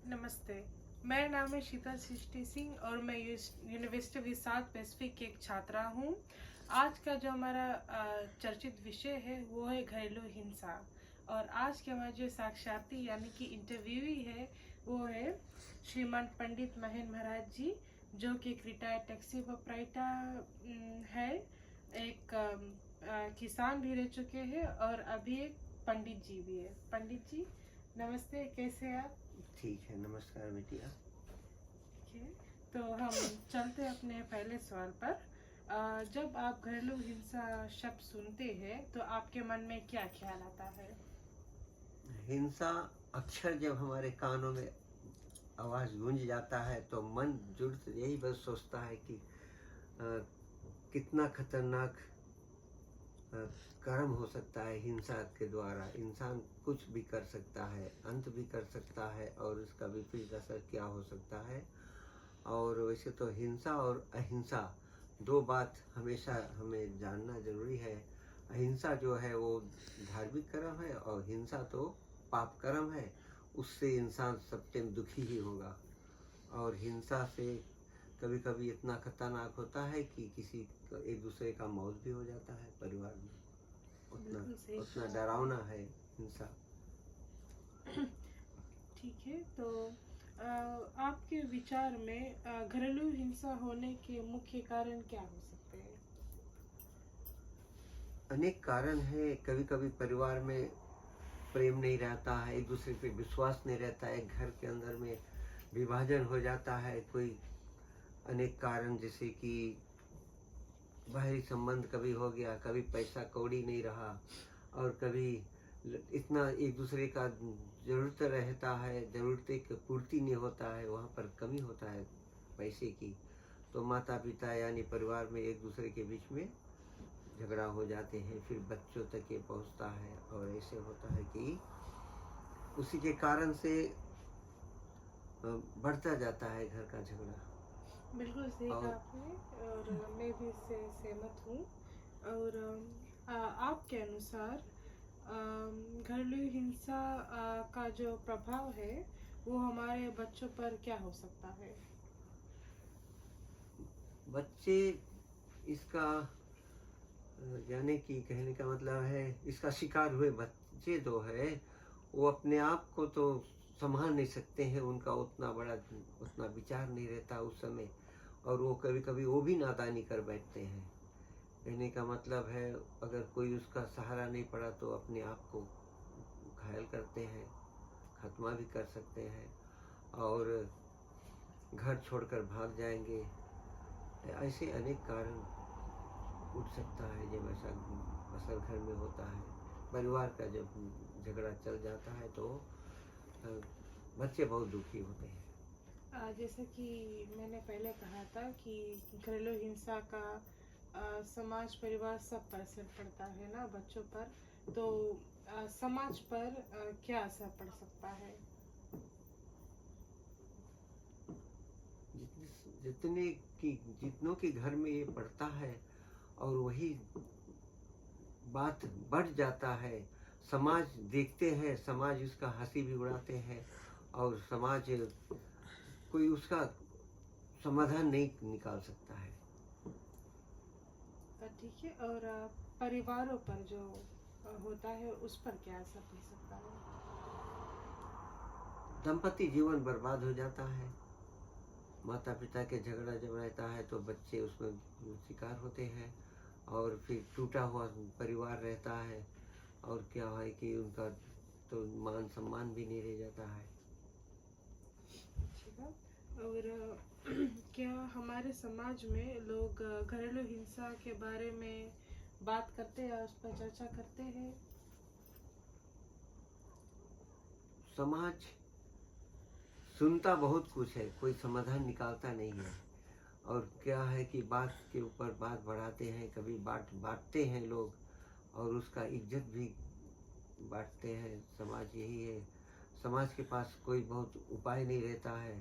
नमस्ते। मेरा नाम है शीतल सृष्टि सिंह और मैं यूनिवर्सिटी ऑफ साउथ पैसिफिक की एक छात्रा हूँ। आज का जो हमारा चर्चित विषय है वो है घरेलू हिंसा। और आज के हमारे जो साक्षार्थी यानी कि इंटरव्यूई है वो है श्रीमान पंडित महेंद्र महाराज जी, जो कि एक रिटायर्ड टैक्सी ऑपरेटर है, एक किसान भी रह चुके हैं और अभी एक पंडित जी भी है। पंडित जी नमस्ते, कैसे हैं आप? ठीक है, नमस्कार बेटिया। ठीक है, तो हम चलते हैं अपने पहले सवाल पर। जब आप घरेलू हिंसा शब्द सुनते हैं तो आपके मन में क्या ख्याल आता है? हिंसा अक्षर जब हमारे कानों में आवाज गूंज जाता है तो मन जुड़ यही बस सोचता है कि कितना खतरनाक कर्म हो सकता है। हिंसा के द्वारा इंसान कुछ भी कर सकता है, अंत भी कर सकता है और उसका विपरीत असर क्या हो सकता है। और वैसे तो हिंसा और अहिंसा दो बात हमेशा हमें जानना जरूरी है। अहिंसा जो है वो धार्मिक कर्म है और हिंसा तो पाप कर्म है। उससे इंसान सब टाइम दुखी ही होगा। और हिंसा से कभी कभी इतना खतरनाक होता है कि किसी एक दूसरे का मौत भी हो जाता है परिवार में। उतना डरावना है हिंसा। ठीक है, तो आपके विचार में घरेलू हिंसा होने के मुख्य कारण क्या हो सकते हैं? अनेक कारण है। कभी कभी परिवार में प्रेम नहीं रहता है, एक दूसरे पे विश्वास नहीं रहता है, घर के अंदर में विभाजन हो जाता है। कोई अनेक कारण जैसे कि बाहरी संबंध कभी हो गया, कभी पैसा कौड़ी नहीं रहा और कभी इतना एक दूसरे का जरूरत रहता है, जरूरतें की पूर्ति नहीं होता है, वहाँ पर कमी होता है पैसे की। तो माता पिता यानी परिवार में एक दूसरे के बीच में झगड़ा हो जाते हैं, फिर बच्चों तक ये पहुँचता है और ऐसे होता है कि उसी के कारण से बढ़ता जाता है घर का झगड़ा। बिल्कुल सही कहा आपने और मैं भी इससे सहमत हूँ। और आपके अनुसार घरेलू हिंसा का जो प्रभाव है वो हमारे बच्चों पर क्या हो सकता है? बच्चे इसका यानी कि कहने का मतलब है इसका शिकार हुए बच्चे जो है वो अपने आप को तो संभाल नहीं सकते हैं। उनका उतना विचार नहीं रहता उस समय और वो कभी कभी वो भी नादानी कर बैठते हैं। कहने का मतलब है अगर कोई उसका सहारा नहीं पड़ा तो अपने आप को घायल करते हैं, खत्मा भी कर सकते हैं और घर छोड़कर भाग जाएंगे। ऐसे अनेक कारण उठ सकता है जब ऐसा असर घर में होता है। परिवार का जब झगड़ा चल जाता है तो बच्चे बहुत दुखी होते हैं। जैसे कि मैंने पहले कहा था कि घरेलू हिंसा का समाज परिवार सब पर असर पड़ता है ना, बच्चों पर। तो समाज पर क्या असर पड़ सकता है? जितनों के घर में ये पड़ता है और वही बात बढ़ जाता है। समाज देखते हैं, समाज उसका हंसी भी उड़ाते हैं और समाज कोई उसका समाधान नहीं निकाल सकता है। ठीक है, और परिवारों पर जो होता है उस पर क्या असर पड़ सकता है? दाम्पत्य जीवन बर्बाद हो जाता है। माता पिता के झगड़ा जब रहता है तो बच्चे उसमें शिकार होते हैं और फिर टूटा हुआ परिवार रहता है और क्या है कि उनका तो मान सम्मान भी नहीं रह जाता है। ठीक है, और क्या हमारे समाज में लोग घरेलू हिंसा के बारे में बात करते हैं, उस पर चर्चा करते हैं? समाज सुनता बहुत कुछ है, कोई समाधान निकालता नहीं है। और क्या है कि बात के ऊपर बात बढ़ाते हैं, कभी बांटते हैं लोग और उसका इज्जत भी बांटते हैं। समाज यही है। समाज के पास कोई बहुत उपाय नहीं रहता है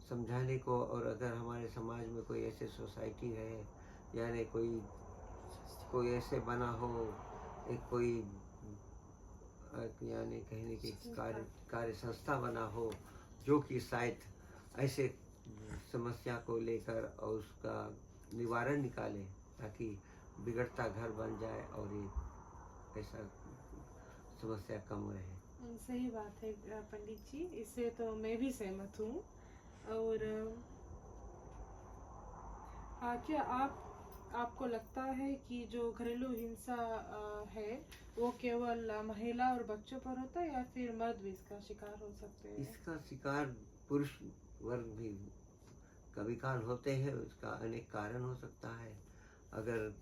समझाने को। और अगर हमारे समाज में कोई ऐसे सोसाइटी है यानी कोई ऐसे बना हो, एक कोई यानी कहने की कार्य संस्था बना हो जो कि शायद ऐसे समस्या को लेकर और उसका निवारण निकाले, ताकि बिगड़ता घर बन जाए और ये ऐसा समस्या कम रहे। सही बात है पंडित जी, इससे तो मैं भी सहमत हूँ। और क्या आपको लगता है कि जो घरेलू हिंसा है वो केवल महिला और बच्चों पर होता है, या फिर मर्द भी इसका शिकार हो सकते हैं? इसका शिकार पुरुष वर्ग भी कभी काल होते हैं। उसका अनेक कारण हो सकता है। अगर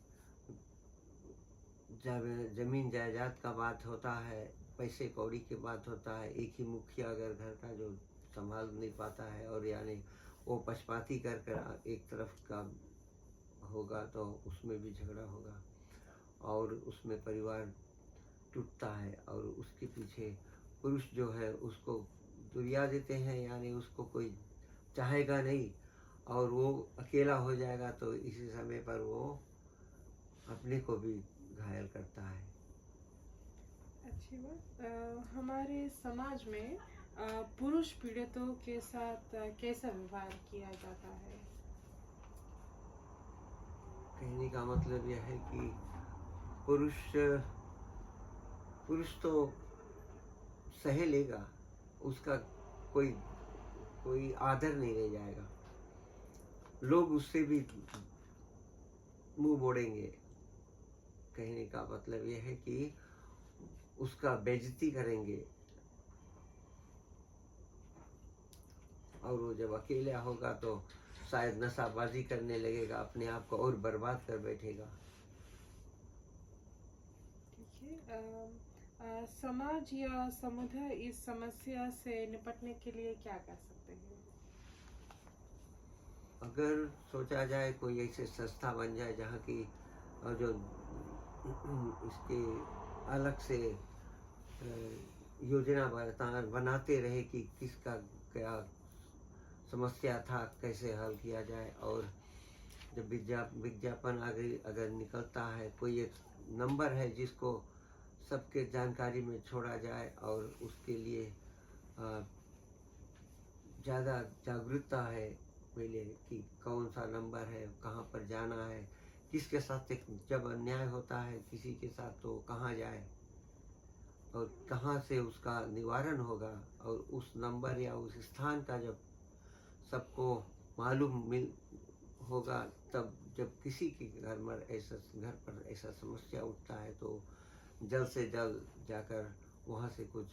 जमीन जायदाद का बात होता है, पैसे कौड़ी की बात होता है, एक ही मुखिया अगर घर का जो संभाल नहीं पाता है और यानी वो पक्षपाती कर कर एक तरफ का होगा, तो उसमें भी झगड़ा होगा और उसमें परिवार टूटता है। और उसके पीछे पुरुष जो है उसको दुरिया देते हैं, यानी उसको कोई चाहेगा नहीं और वो अकेला हो जाएगा, तो इसी समय पर वो अपने को भी घायल करता है। अच्छी बात। हमारे समाज में पुरुष पीड़ितों के साथ कैसा व्यवहार किया जाता है? कहने का मतलब यह है कि पुरुष पुरुष तो सह लेगा, उसका कोई कोई आदर नहीं रह जाएगा। लोग उससे भी मुंह मोड़ेंगे। कहने का मतलब यह है कि उसका बेइज्जती करेंगे और वो जब अकेला होगा तो शायद नशाबाजी करने लगेगा, अपने आप को और बर्बाद कर बैठेगा। ठीक है। समाज या समुदाय इस समस्या से निपटने के लिए क्या कर सकते हैं? अगर सोचा जाए कोई ऐसे संस्था बन जाए जहाँ की जो इसके अलग से योजना बनाते रहे कि किसका क्या समस्या था, कैसे हल किया जाए। और जब विज्ञापन अगर निकलता है, कोई एक नंबर है जिसको सबके जानकारी में छोड़ा जाए और उसके लिए ज़्यादा जागरूकता है पहले कि कौन सा नंबर है, कहाँ पर जाना है, किसके साथ जब अन्याय होता है किसी के साथ तो कहाँ जाए और कहाँ से उसका निवारण होगा। और उस नंबर या उस स्थान का जब सबको मालूम होगा, तब जब किसी के घर पर ऐसा समस्या उठता है तो जल्द से जल्द जाकर वहाँ से कुछ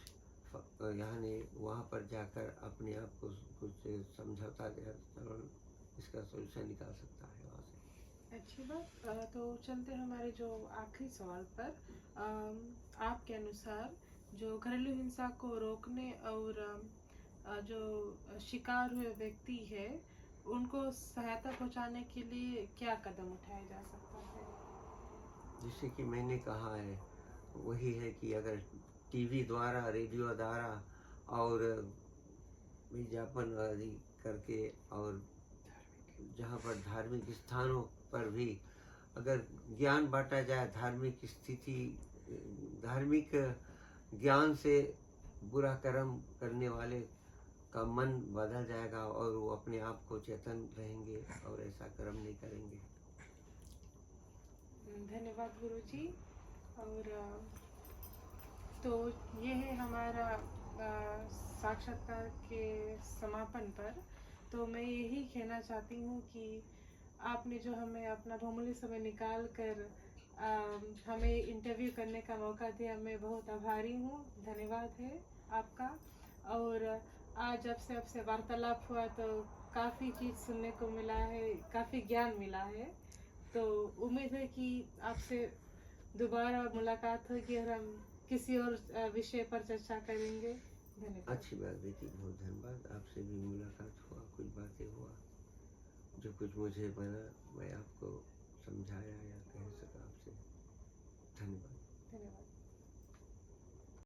यानी वहाँ पर जाकर अपने आप को कुछ समझौता इसका सोल्यूशन निकाल सकता है वहाँ से। अच्छी बात। तो चलते हमारे जो आखिरी सवाल पर। आपके अनुसार जो घरेलू हिंसा को रोकने और जो शिकार हुए व्यक्ति है उनको सहायता पहुंचाने के लिए क्या कदम उठाया जा सकता है? जैसे कि मैंने कहा है वही है कि अगर टीवी द्वारा, रेडियो द्वारा और विज्ञापन आदि करके, और जहाँ पर धार्मिक स्थानों पर भी अगर ज्ञान बांटा जाए, धार्मिक स्थिति, धार्मिक ज्ञान से बुरा कर्म करने वाले का मन बदल जाएगा और वो अपने आप को चेतन रहेंगे और ऐसा कर्म नहीं करेंगे। धन्यवाद गुरुजी। और तो ये है हमारा साक्षात्कार के समापन पर। तो मैं यही कहना चाहती हूँ कि आपने जो हमें अपना बहुमूल्य समय निकाल कर हमें इंटरव्यू करने का मौका दिया, मैं बहुत आभारी हूँ। धन्यवाद है आपका। और आज जब से आपसे वार्तालाप हुआ तो काफ़ी चीज़ सुनने को मिला है, काफ़ी ज्ञान मिला है। तो उम्मीद है कि आपसे दोबारा मुलाकात होगी और हम किसी और विषय पर चर्चा करेंगे। धन्यवाद। अच्छी बात बेटी, बहुत धन्यवाद। आपसे भी मुलाकात हुआ, कुछ बातें हुआ, जो कुछ मुझे बना मैं आपको समझाया या कह सका आपसे। धन्यवाद। धन्यवाद।